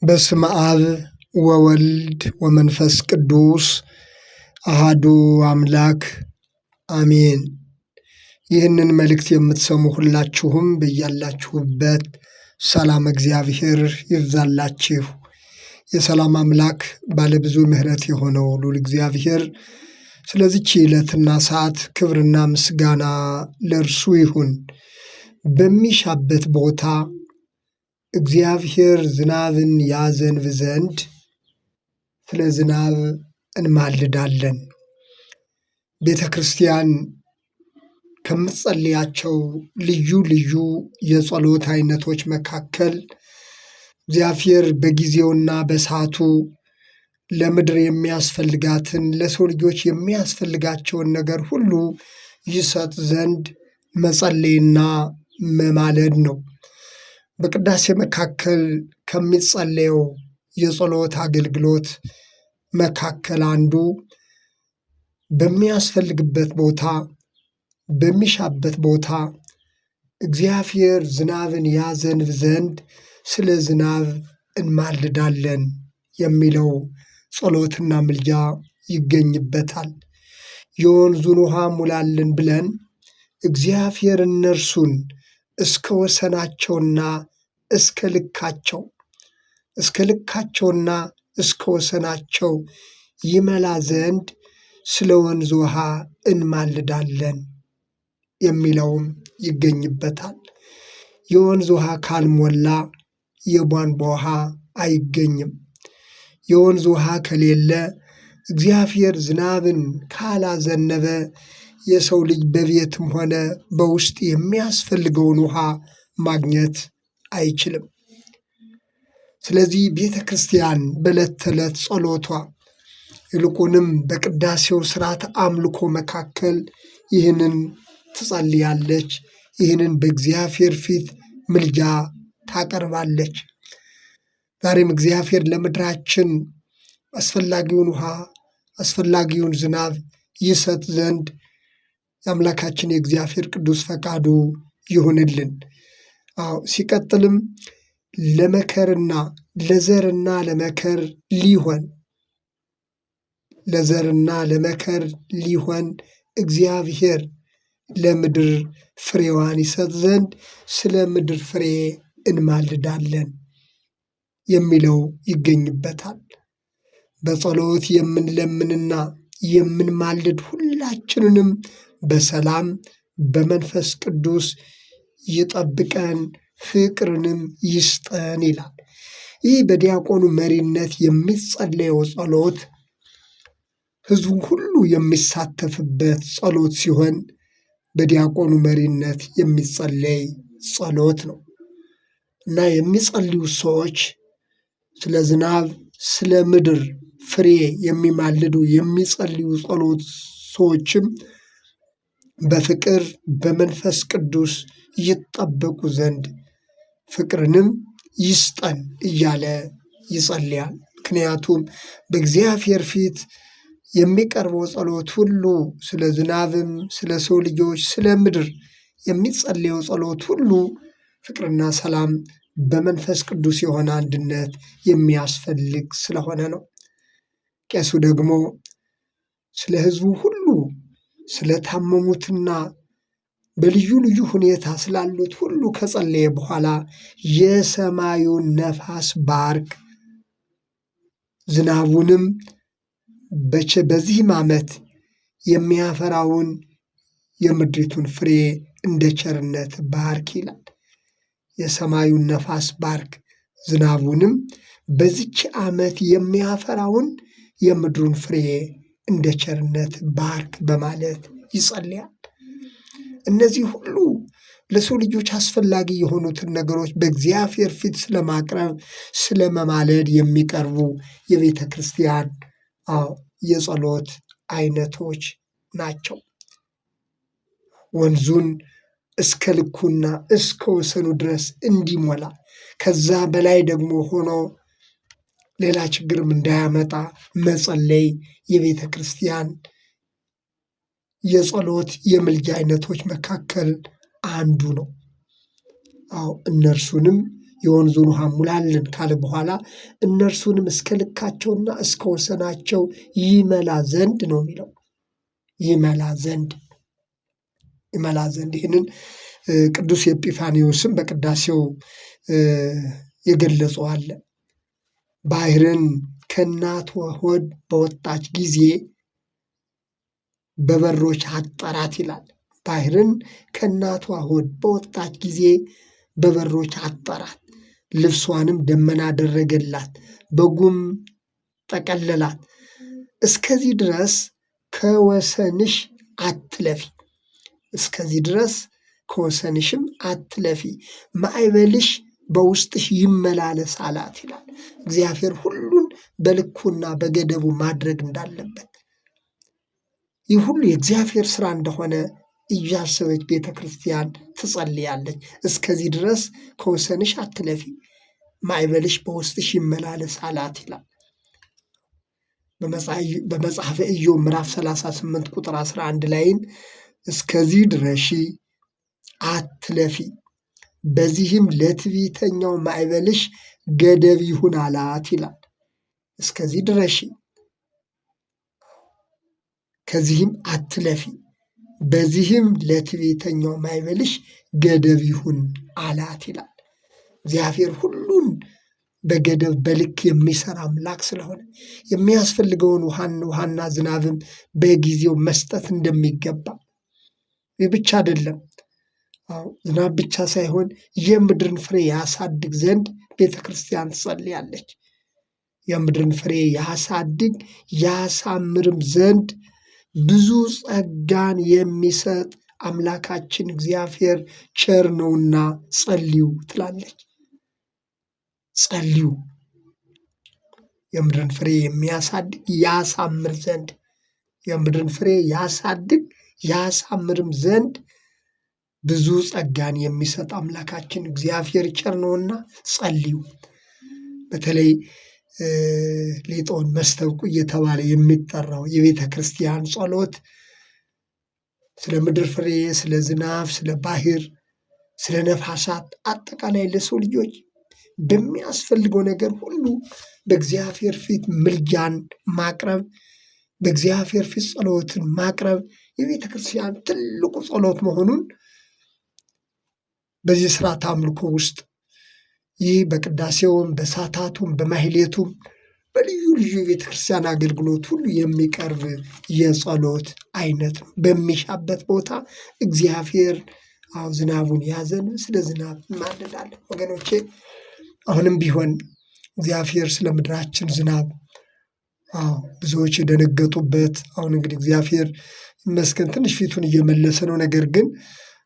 በስመ አብ ወወልድ ወመንፈስ ቅዱስ አሃዱ አምላክ አሜን። ይህንን መልእክት የምትሰሙ ሁላችሁም በያላችሁበት ሰላም እግዚአብሔር ይብዛላችሁ። የሰላም አምላክ ባለብዙ ምሕረት የሆነው ልዑል እግዚአብሔር ስለዚህች ዕለትና ሰዓት ክብርና ምስጋና ለእርሱ ይሁን። በሚሻበት ቦታ እግዚአብሔር ዝናብን ያዘንብ ዘንድ ስለ ዝናብ እንማልዳለን። ቤተ ክርስቲያን ከምትጸልያቸው ልዩ ልዩ የጸሎት አይነቶች መካከል እግዚአብሔር በጊዜውና በሰዓቱ ለምድር የሚያስፈልጋትን ለሰው ልጆች የሚያስፈልጋቸውን ነገር ሁሉ ይሰጥ ዘንድ መጸለይና መማለድ ነው። በቅዳሴ መካከል ከሚጸለየው የጸሎት አገልግሎት መካከል አንዱ በሚያስፈልግበት ቦታ በሚሻበት ቦታ እግዚአብሔር ዝናብን ያዘንብ ዘንድ ስለ ዝናብ እንማልዳለን የሚለው ጸሎትና ምልጃ ይገኝበታል። የወንዙን ውሃ ሙላልን ብለን እግዚአብሔር እነርሱን እስከ ወሰናቸውና እስከ ልካቸውና እስከ ወሰናቸው ይመላ ዘንድ ስለ ወንዝ ውሃ እንማልዳለን የሚለውም ይገኝበታል። የወንዝ ውሃ ካልሞላ የቧንቧ ውሃ አይገኝም። የወንዝ ውሃ ከሌለ እግዚአብሔር ዝናብን ካላዘነበ የሰው ልጅ በቤትም ሆነ በውስጥ የሚያስፈልገውን ውሃ ማግኘት አይችልም። ስለዚህ ቤተ ክርስቲያን በዕለት ተዕለት ጸሎቷ ይልቁንም በቅዳሴው ስርዓት አምልኮ መካከል ይህንን ትጸልያለች። ይህንን በእግዚአብሔር ፊት ምልጃ ታቀርባለች። ዛሬም እግዚአብሔር ለምድራችን አስፈላጊውን ውሃ አስፈላጊውን ዝናብ ይሰጥ ዘንድ የአምላካችን የእግዚአብሔር ቅዱስ ፈቃዱ ይሁንልን። ሲቀጥልም ለመከርና ለመከር ሊሆን እግዚአብሔር ለምድር ፍሬዋን ይሰጥ ዘንድ ስለ ምድር ፍሬ እንማልዳለን የሚለው ይገኝበታል። በጸሎት የምንለምንና የምንማልድ ሁላችንንም በሰላም በመንፈስ ቅዱስ ይጠብቀን ፍቅርንም ይስጠን ይላል። ይህ በዲያቆኑ መሪነት የሚጸለየው ጸሎት ሕዝቡ ሁሉ የሚሳተፍበት ጸሎት ሲሆን በዲያቆኑ መሪነት የሚጸለይ ጸሎት ነው እና የሚጸልዩ ሰዎች ስለ ዝናብ ስለ ምድር ፍሬ የሚማልዱ የሚጸልዩ ጸሎት ሰዎችም በፍቅር በመንፈስ ቅዱስ ይጠበቁ ዘንድ ፍቅርንም ይስጠን እያለ ይጸልያል። ምክንያቱም በእግዚአብሔር ፊት የሚቀርበው ጸሎት ሁሉ ስለ ዝናብም ስለ ሰው ልጆች ስለ ምድር የሚጸለየው ጸሎት ሁሉ ፍቅርና ሰላም በመንፈስ ቅዱስ የሆነ አንድነት የሚያስፈልግ ስለሆነ ነው። ቄሱ ደግሞ ስለ ሕዝቡ ሁሉ ስለታመሙትና በልዩ ልዩ ሁኔታ ስላሉት ሁሉ ከጸለየ በኋላ የሰማዩን ነፋስ ባርክ፣ ዝናቡንም በዚህም ዓመት የሚያፈራውን የምድሪቱን ፍሬ እንደ ቸርነት ባርክ ይላል። የሰማዩን ነፋስ ባርክ፣ ዝናቡንም በዚች ዓመት የሚያፈራውን የምድሩን ፍሬ እንደ ቸርነት ባርክ በማለት ይጸልያል። እነዚህ ሁሉ ለሰው ልጆች አስፈላጊ የሆኑትን ነገሮች በእግዚአብሔር ፊት ስለማቅረብ ስለመማለድ የሚቀርቡ የቤተ ክርስቲያን የጸሎት አይነቶች ናቸው። ወንዙን እስከ ልኩና እስከ ወሰኑ ድረስ እንዲሞላ ከዛ በላይ ደግሞ ሆኖ ሌላ ችግርም እንዳያመጣ መጸለይ የቤተ ክርስቲያን የጸሎት የምልጃ አይነቶች መካከል አንዱ ነው። እነርሱንም የወንዙን ውሃ ሙላልን ካለ በኋላ እነርሱንም እስከ ልካቸውና እስከ ወሰናቸው ይመላ ዘንድ ነው የሚለው። ይመላ ዘንድ ይህንን ቅዱስ ኤጲፋንዮስም በቅዳሴው የገለጸው አለ። ባህርን ከእናቷ ሆድ በወጣች ጊዜ በበሮች አጠራት ይላል። ባህርን ከእናቷ ሆድ በወጣች ጊዜ በበሮች አጠራት፣ ልብሷንም ደመና አደረገላት፣ በጉም ጠቀለላት። እስከዚህ ድረስ ከወሰንሽ አትለፊ፣ እስከዚህ ድረስ ከወሰንሽም አትለፊ፣ ማዕበልሽ በውስጥሽ ይመላለስ አላት ይላል። እግዚአብሔር ሁሉን በልኩና በገደቡ ማድረግ እንዳለበት፣ ይህ ሁሉ የእግዚአብሔር ስራ እንደሆነ እያሰበች ቤተ ክርስቲያን ትጸልያለች። እስከዚህ ድረስ ከወሰንሽ አትለፊ፣ ማዕበልሽ በውስጥሽ ይመላለስ አላት ይላል። በመጽሐፈ ኢዮብ ምዕራፍ 38 ቁጥር 11 ላይን እስከዚህ ድረሺ አትለፊ፣ በዚህም ለትዕቢተኛው ማዕበልሽ ገደብ ይሁን አላት ይላል። እስከዚህ ድረሺ፣ ከዚህም አትለፊ፣ በዚህም ለትዕቢተኛው ማዕበልሽ ገደብ ይሁን አላት ይላል። እግዚአብሔር ሁሉን በገደብ በልክ የሚሰራ አምላክ ስለሆነ የሚያስፈልገውን ውሃና ዝናብም በጊዜው መስጠት እንደሚገባ፣ ይህ ብቻ አይደለም፣ ዝናብ ብቻ ሳይሆን የምድርን ፍሬ ያሳድግ ዘንድ ቤተ ክርስቲያን ትጸልያለች። የምድርን ፍሬ ያሳድግ ያሳምርም ዘንድ ብዙ ጸጋን የሚሰጥ አምላካችን እግዚአብሔር ቸር ነውና ጸልዩ ትላለች። ጸልዩ፣ የምድርን ፍሬ የሚያሳድግ ያሳምር ዘንድ፣ የምድርን ፍሬ ያሳድግ ያሳምርም ዘንድ ብዙ ጸጋን የሚሰጥ አምላካችን እግዚአብሔር ቸር ነውና ጸልዩ። በተለይ ሌጦን መስተብቁ እየተባለ የሚጠራው የቤተ ክርስቲያን ጸሎት ስለ ምድር ፍሬ፣ ስለ ዝናብ፣ ስለ ባህር፣ ስለ ነፋሳት፣ አጠቃላይ ለሰው ልጆች በሚያስፈልገው ነገር ሁሉ በእግዚአብሔር ፊት ምልጃን ማቅረብ፣ በእግዚአብሔር ፊት ጸሎትን ማቅረብ የቤተ ክርስቲያን ትልቁ ጸሎት መሆኑን በዚህ ስርዓተ አምልኮ ውስጥ ይህ በቅዳሴውም በሳታቱም በማህሌቱም በልዩ ልዩ የቤተክርስቲያን አገልግሎት ሁሉ የሚቀርብ የጸሎት አይነት ነው። በሚሻበት ቦታ እግዚአብሔር ዝናቡን ያዘን፣ ስለ ዝናብ እንማልዳለን። ወገኖቼ አሁንም ቢሆን እግዚአብሔር ስለ ምድራችን ዝናብ ብዙዎች የደነገጡበት፣ አሁን እንግዲህ እግዚአብሔር ይመስገን ትንሽ ፊቱን እየመለሰ ነው። ነገር ግን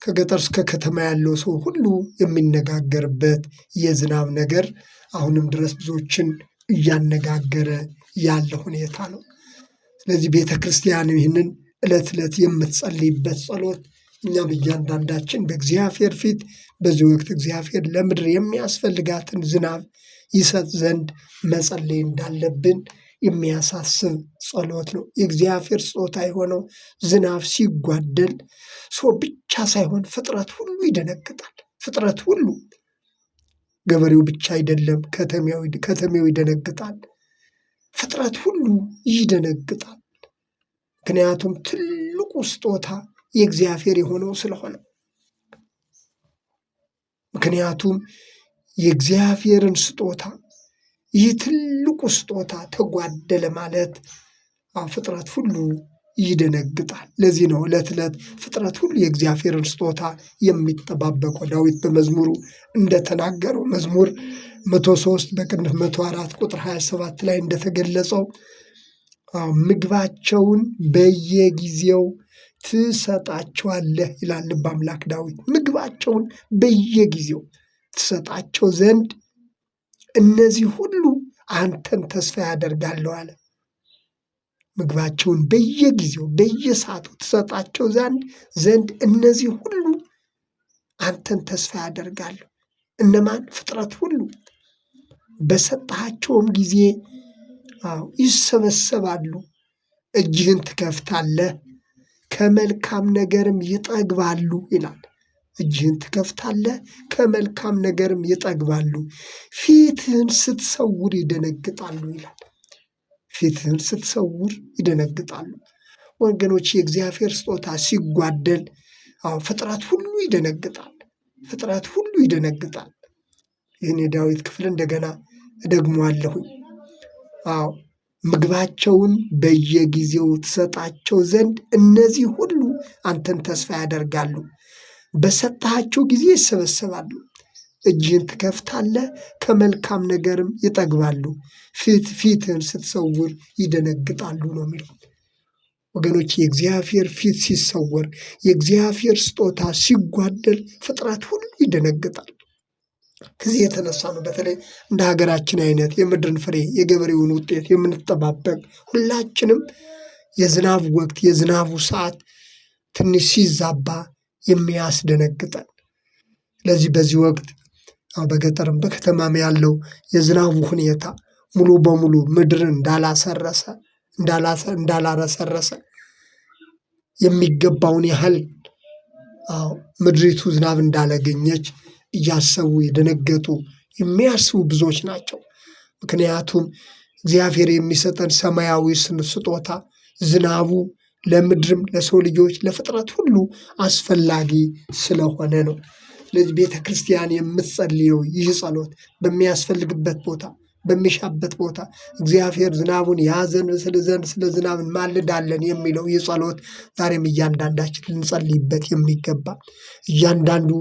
ከገጠር እስከ ከተማ ያለው ሰው ሁሉ የሚነጋገርበት የዝናብ ነገር አሁንም ድረስ ብዙዎችን እያነጋገረ ያለ ሁኔታ ነው። ስለዚህ ቤተ ክርስቲያን ይህንን ዕለት ዕለት የምትጸልይበት ጸሎት እኛም እያንዳንዳችን በእግዚአብሔር ፊት በዚህ ወቅት እግዚአብሔር ለምድር የሚያስፈልጋትን ዝናብ ይሰጥ ዘንድ መጸለይ እንዳለብን የሚያሳስብ ጸሎት ነው። የእግዚአብሔር ስጦታ የሆነው ዝናብ ሲጓደል ሰው ብቻ ሳይሆን ፍጥረት ሁሉ ይደነግጣል። ፍጥረት ሁሉ፣ ገበሬው ብቻ አይደለም፣ ከተሜው ይደነግጣል። ፍጥረት ሁሉ ይደነግጣል። ምክንያቱም ትልቁ ስጦታ የእግዚአብሔር የሆነው ስለሆነ። ምክንያቱም የእግዚአብሔርን ስጦታ ይህ ትልቁ ስጦታ ተጓደለ ማለት ፍጥረት ሁሉ ይደነግጣል። ለዚህ ነው ዕለት ዕለት ፍጥረት ሁሉ የእግዚአብሔርን ስጦታ የሚጠባበቀው። ዳዊት በመዝሙሩ እንደተናገረው መዝሙር 103 በቅንፍ 104 ቁጥር 27 ላይ እንደተገለጸው ምግባቸውን በየጊዜው ትሰጣቸዋለህ ይላል ልበ አምላክ ዳዊት። ምግባቸውን በየጊዜው ትሰጣቸው ዘንድ እነዚህ ሁሉ አንተን ተስፋ ያደርጋሉ አለ። ምግባቸውን በየጊዜው በየሰዓቱ ትሰጣቸው ዘንድ እነዚህ ሁሉ አንተን ተስፋ ያደርጋሉ። እነማን? ፍጥረት ሁሉ። በሰጣቸውም ጊዜ ይሰበሰባሉ። እጅህን ትከፍታለህ፣ ከመልካም ነገርም ይጠግባሉ ይላል። እጅህን ትከፍታለህ፣ ከመልካም ነገርም ይጠግባሉ። ፊትህን ስትሰውር ይደነግጣሉ ይላል። ፊትህን ስትሰውር ይደነግጣሉ። ወገኖች የእግዚአብሔር ስጦታ ሲጓደል ፍጥረት ሁሉ ይደነግጣል። ፍጥረት ሁሉ ይደነግጣል። ይህን የዳዊት ክፍል እንደገና እደግመዋለሁኝ። ምግባቸውን በየጊዜው ትሰጣቸው ዘንድ እነዚህ ሁሉ አንተን ተስፋ ያደርጋሉ። በሰጠሃቸው ጊዜ ይሰበሰባሉ። እጅህን ትከፍታለህ፣ ከመልካም ነገርም ይጠግባሉ። ፊትህን ስትሰውር ይደነግጣሉ ነው የሚለው። ወገኖች የእግዚአብሔር ፊት ሲሰወር፣ የእግዚአብሔር ስጦታ ሲጓደል ፍጥረት ሁሉ ይደነግጣል። ከዚህ የተነሳ ነው በተለይ እንደ ሀገራችን አይነት የምድርን ፍሬ የገበሬውን ውጤት የምንጠባበቅ ሁላችንም የዝናብ ወቅት የዝናቡ ሰዓት ትንሽ ሲዛባ የሚያስደነግጠን። ስለዚህ በዚህ ወቅት በገጠርም በከተማም ያለው የዝናቡ ሁኔታ ሙሉ በሙሉ ምድርን እንዳላረሰረሰ የሚገባውን ያህል ምድሪቱ ዝናብ እንዳላገኘች እያሰቡ የደነገጡ የሚያስቡ ብዙዎች ናቸው። ምክንያቱም እግዚአብሔር የሚሰጠን ሰማያዊ ስጦታ ዝናቡ ለምድርም ለሰው ልጆች ለፍጥረት ሁሉ አስፈላጊ ስለሆነ ነው። ስለዚህ ቤተ ክርስቲያን የምትጸልየው ይህ ጸሎት በሚያስፈልግበት ቦታ በሚሻበት ቦታ እግዚአብሔር ዝናቡን ያዘንብ ዘንድ ስለ ዝናብ እንማልዳለን የሚለው ይህ ጸሎት ዛሬም እያንዳንዳችን ልንጸልይበት የሚገባ እያንዳንዱ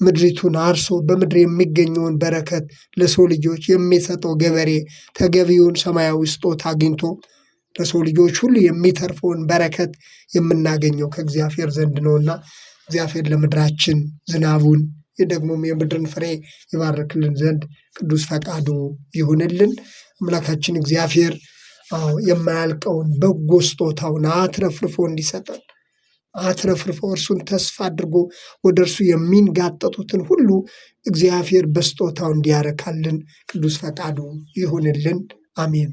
ምድሪቱን አርሶ በምድር የሚገኘውን በረከት ለሰው ልጆች የሚሰጠው ገበሬ ተገቢውን ሰማያዊ ስጦታ አግኝቶ ለሰው ልጆች ሁሉ የሚተርፈውን በረከት የምናገኘው ከእግዚአብሔር ዘንድ ነውና እግዚአብሔር ለምድራችን ዝናቡን ደግሞም የምድርን ፍሬ ይባርክልን ዘንድ ቅዱስ ፈቃዱ ይሁንልን። አምላካችን እግዚአብሔር የማያልቀውን በጎ ስጦታውን አትረፍርፎ እንዲሰጠን አትረፍርፎ እርሱን ተስፋ አድርጎ ወደ እርሱ የሚንጋጠጡትን ሁሉ እግዚአብሔር በስጦታው እንዲያረካልን ቅዱስ ፈቃዱ ይሁንልን። አሜን።